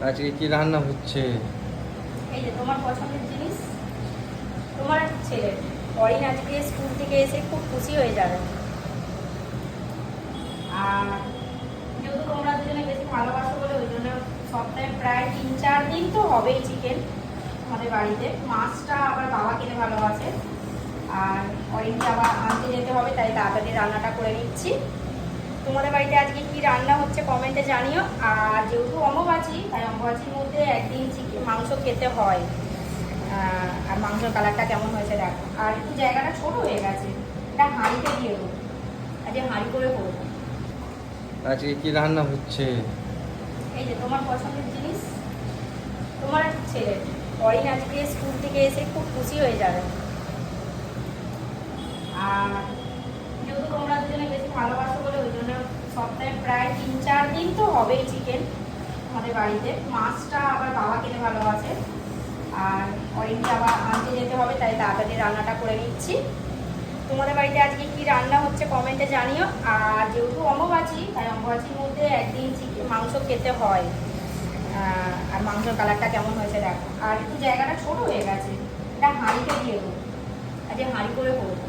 আজকে কি রান্না হচ্ছে? এই যে তোমার পছন্দের জিনিস, তোমার ছেলের অরিন আজকে স্কুল থেকে এসে খুব খুশি হয়ে যাবে। আর যেহেতু তোমরা দুজনে বেশি ভালোবাসো বলে ওই জন্য সপ্তাহে প্রায় 3-4 দিন তো হবেই চিকেন আমাদের বাড়িতে। মাছটা আবার বাবা খেতে ভালোবাসে, আর অরিনকে আবার আনতে যেতে হবে, তাই তাড়াতাড়ি রান্নাটা করে নিচ্ছি। তোমাদের বাড়িতে আজকে কি রান্না হচ্ছে কমেন্টে জানিও। আর যেহেতু অম্বুবাচী, তাই অম্বুবাচীর মধ্যে একদিন চিকেন মাংস খেতে হয়। আর মাংসের কালারটা কেমন হয়েছে দেখো। আর একটু জায়গাটা ছোট হয়ে গেছে, এটা হাঁড়িতে দিয়ে দেবো, আজকে হাঁড়ি করে করবো। আজকে কি রান্না হচ্ছে? এই যে তোমার পছন্দের জিনিস, তোমার ছেলের অরিন আজকে স্কুল থেকে এসে খুব খুশি হয়ে যাবে। আর যেহেতু তোমরা দুজনে বেশি ভালোবাসো বলে ওই জন্য সপ্তাহে প্রায় 3-4 দিন তো হবেই চিকেন আমাদের বাড়িতে। মাছটা আবার বাবা খেতে ভালোবাসে, আর অরিনকে আবার আনতে যেতে হবে, তাই তাড়াতাড়ি রান্নাটা করে নিচ্ছি। তোমাদের বাড়িতে আজকে কি রান্না হচ্ছে কমেন্টে জানিও। আর যেহেতু অম্বুবাচী, তাই অম্বুবাচীর মধ্যে একদিন চিকেন মাংস খেতে হয়। আর মাংসের কালারটা কেমন হয়েছে দেখো। আর একটু জায়গাটা ছোট হয়ে গেছে, এটা হাঁড়িতে দিয়ে দেবো, আজকে হাঁড়ি করে করবো।